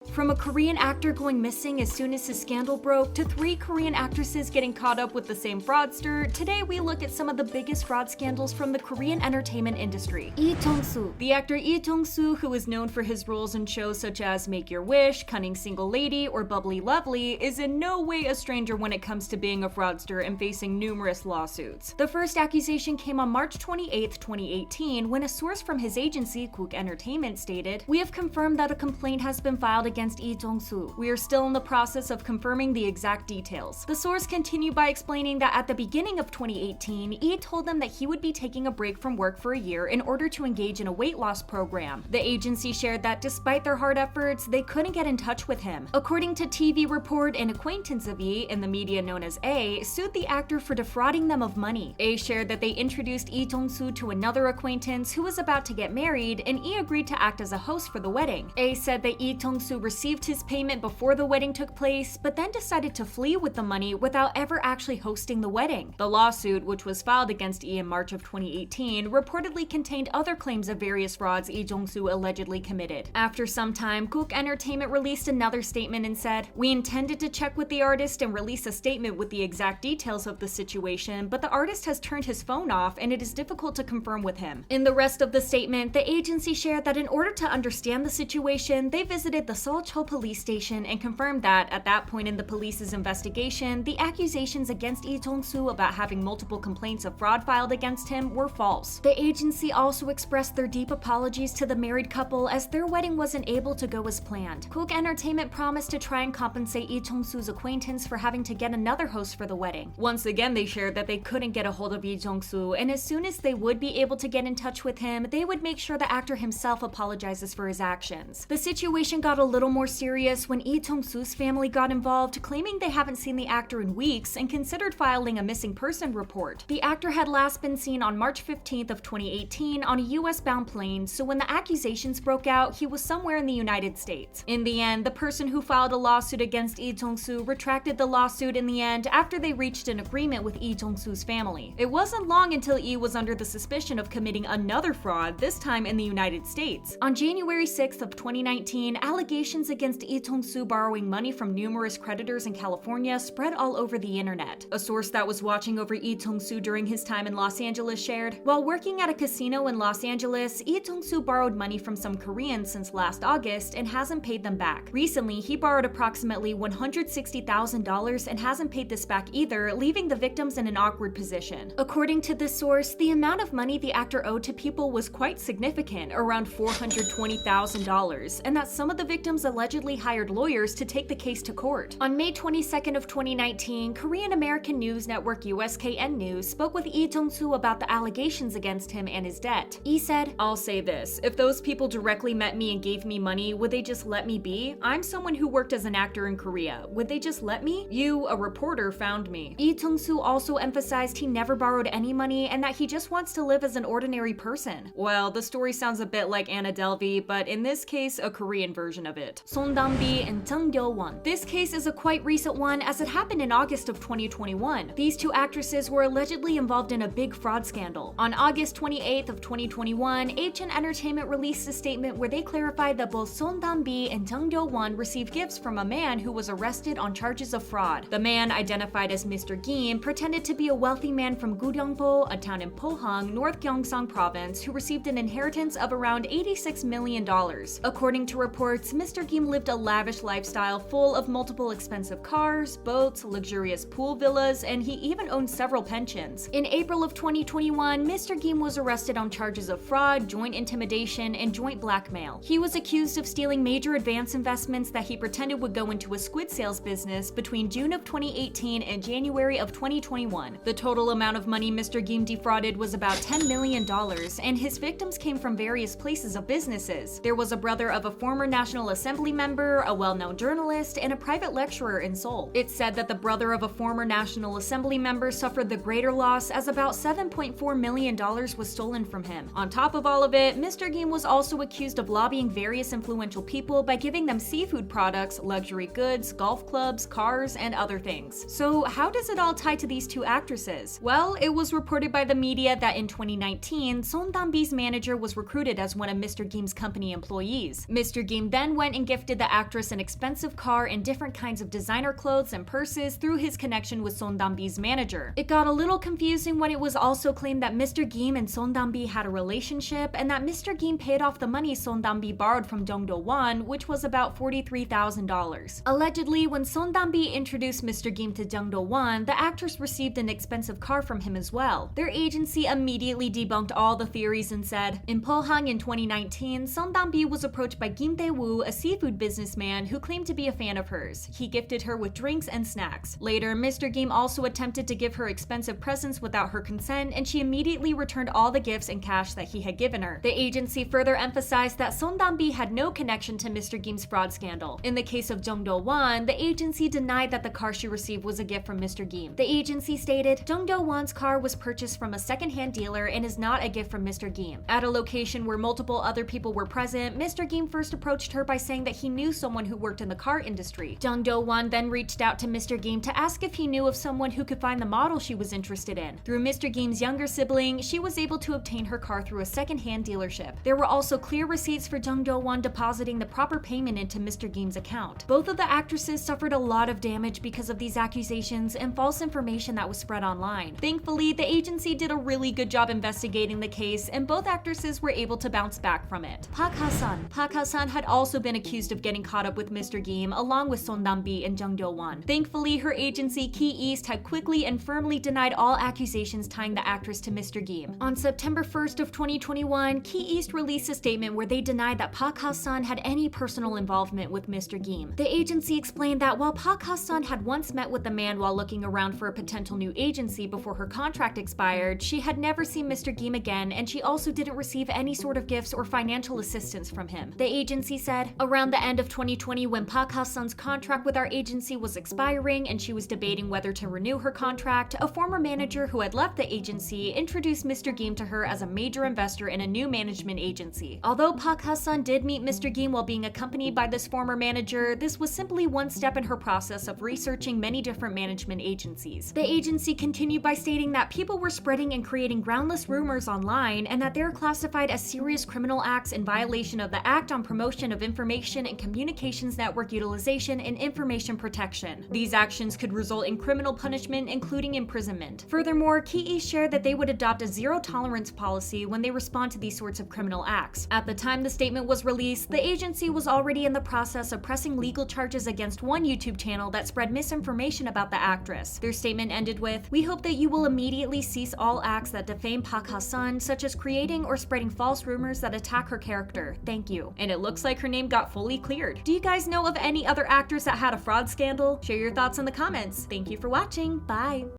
From a Korean actor going missing as soon as his scandal broke to 3 Korean actresses getting caught up with the same fraudster, today we look at some of the biggest fraud scandals from the Korean entertainment industry. Itongsu. The actor Itongsu, who is known for his roles in shows such as Make Your Wish, Cunning Single Lady, or Bubbly Lovely, is in no way a stranger when it comes to being a fraudster and facing numerous lawsuits. The first accusation came on March 28, 2018, when a source from his agency, Kook Entertainment, stated, "We have confirmed that a complaint has been filed against Itongsu. We are still in the process of confirming the exact details." The source continued by explaining that at the beginning of 2018, Lee told them that he would be taking a break from work for a year in order to engage in a weight loss program. The agency shared that despite their hard efforts, they couldn't get in touch with him. According to TV Report, an acquaintance of Lee, in the media known as A, sued the actor for defrauding them of money. A shared that they introduced Itongsu to another acquaintance who was about to get married, and E agreed to act as a host for the wedding. A said that Itongsu received his payment before the wedding took place, but then decided to flee with the money without ever actually hosting the wedding. The lawsuit, which was filed against E in March of 2018, reportedly contained other claims of various frauds Lee Jong-soo allegedly committed. After some time, Kook Entertainment released another statement and said, "We intended to check with the artist and release a statement with the exact details of the situation, but the artist has turned his phone off and it is difficult to confirm with him." In the rest of the statement, the agency shared that in order to understand the situation, they visited the Seoul police station and confirmed that, at that point in the police's investigation, the accusations against Lee Jong-soo about having multiple complaints of fraud filed against him were false. The agency also expressed their deep apologies to the married couple as their wedding wasn't able to go as planned. Kook Entertainment promised to try and compensate Lee Jong-soo's acquaintance for having to get another host for the wedding. Once again, they shared that they couldn't get a hold of Lee Jong-soo, and as soon as they would be able to get in touch with him, they would make sure the actor himself apologizes for his actions. The situation got a little more serious when Lee Jong-soo's family got involved, claiming they haven't seen the actor in weeks and considered filing a missing person report. The actor had last been seen on March 15th of 2018 on a US-bound plane, so when the accusations broke out, he was somewhere in the United States. In the end, the person who filed a lawsuit against Lee Jong-soo retracted the lawsuit in the end after they reached an agreement with Lee Jong-soo's family. It wasn't long until Lee was under the suspicion of committing another fraud, this time in the United States. On January 6th of 2019, allegations against Itongsu borrowing money from numerous creditors in California spread all over the internet. A source that was watching over Itongsu during his time in Los Angeles shared, "While working at a casino in Los Angeles, Itongsu borrowed money from some Koreans since last August and hasn't paid them back. Recently, he borrowed approximately $160,000 and hasn't paid this back either, leaving the victims in an awkward position." According to this source, the amount of money the actor owed to people was quite significant, around $420,000, and that some of the victims allegedly hired lawyers to take the case to court. On May 22nd of 2019, Korean American news network USKN News spoke with Lee Jong-soo about the allegations against him and his debt. Lee said, "I'll say this, if those people directly met me and gave me money, would they just let me be? I'm someone who worked as an actor in Korea. Would they just let me? You, a reporter, found me." Lee Jong-soo also emphasized he never borrowed any money and that he just wants to live as an ordinary person. Well, the story sounds a bit like Anna Delvey, but in this case, a Korean version of it. Dambi and Chung Gyo-won. This case is a quite recent one as it happened in August of 2021. These two actresses were allegedly involved in a big fraud scandal. On August 28th of 2021, HN Entertainment released a statement where they clarified that both Dambi and Chung Gyo-won received gifts from a man who was arrested on charges of fraud. The man, identified as Mr. Kim, pretended to be a wealthy man from Guryeongpo, a town in Pohang, North Gyeongsang Province, who received an inheritance of around $86 million. According to reports, Mr. Kim lived a lavish lifestyle full of multiple expensive cars, boats, luxurious pool villas, and he even owned several pensions. In April of 2021, Mr. Kim was arrested on charges of fraud, joint intimidation, and joint blackmail. He was accused of stealing major advance investments that he pretended would go into a squid sales business between June of 2018 and January of 2021. The total amount of money Mr. Kim defrauded was about $10 million, and his victims came from various places of businesses. There was a brother of a former National Assembly member, a well-known journalist, and a private lecturer in Seoul. It's said that the brother of a former National Assembly member suffered the greater loss as about $7.4 million was stolen from him. On top of all of it, Mr. Kim was also accused of lobbying various influential people by giving them seafood products, luxury goods, golf clubs, cars, and other things. So how does it all tie to these two actresses? Well, it was reported by the media that in 2019, Dambi's manager was recruited as one of Mr. Kim's company employees. Mr. Kim then went went and gifted the actress an expensive car and different kinds of designer clothes and purses through his connection with Son Dambi's manager. It got a little confusing when it was also claimed that Mr. Kim and Son Dambi had a relationship and that Mr. Kim paid off the money Son Dambi borrowed from Jung Do-won, which was about $43,000. Allegedly, when Son Dambi introduced Mr. Kim to Jung Do-won, the actress received an expensive car from him as well. Their agency immediately debunked all the theories and said, in Pohang in 2019, Son Dambi was approached by Kim Dae-woo, a seafood businessman who claimed to be a fan of hers. He gifted her with drinks and snacks. Later, Mr. Kim also attempted to give her expensive presents without her consent, and she immediately returned all the gifts and cash that he had given her. The agency further emphasized that Son Dambi had no connection to Mr. Kim's fraud scandal. In the case of Jung Do-won, the agency denied that the car she received was a gift from Mr. Kim. The agency stated, Jung Do-won's car was purchased from a second-hand dealer and is not a gift from Mr. Kim. At a location where multiple other people were present, Mr. Kim first approached her by saying that he knew someone who worked in the car industry. Jung Do-won then reached out to Mr. Kim to ask if he knew of someone who could find the model she was interested in. Through Mr. Kim's younger sibling, she was able to obtain her car through a second-hand dealership. There were also clear receipts for Jung Do-won depositing the proper payment into Mr. Kim's account. Both of the actresses suffered a lot of damage because of these accusations and false information that was spread online. Thankfully, the agency did a really good job investigating the case, and both actresses were able to bounce back from it. Pakhasana had also been accused of getting caught up with Mr. Kim along with Son Dambi and Jung Do-won. Thankfully, her agency Key East had quickly and firmly denied all accusations tying the actress to Mr. Kim. On September 1st of 2021, Key East released a statement where they denied that Pakhasana had any personal involvement with Mr. Kim. The agency explained that while Pakhasana had once met with the man while looking around for a potential new agency before her contract expired, she had never seen Mr. Kim again, and she also didn't receive any sort of gifts or financial assistance from him. The agency said, around the end of 2020, when Pakhasana's contract with our agency was expiring and she was debating whether to renew her contract, a former manager who had left the agency introduced Mr. Kim to her as a major investor in a new management agency. Although Pakhasana did meet Mr. Kim while being accompanied by this former manager, this was simply one step in her process of researching many different management agencies. The agency continued by stating that people were spreading and creating groundless rumors online and that they are classified as serious criminal acts in violation of the Act on Promotion of Information and Communications Network Utilization and Information Protection. These actions could result in criminal punishment, including imprisonment. Furthermore, Key East shared that they would adopt a zero-tolerance policy when they respond to these sorts of criminal acts. At the time the statement was released, the agency was already in the process of pressing legal charges against one YouTube channel that spread misinformation about the actress. Their statement ended with, "We hope that you will immediately cease all acts that defame Pakhasana, such as creating or spreading false rumors that attack her character. Thank you." And it looks like her name got fully cleared. Do you guys know of any other actors that had a fraud scandal? Share your thoughts in the comments. Thank you for watching. Bye.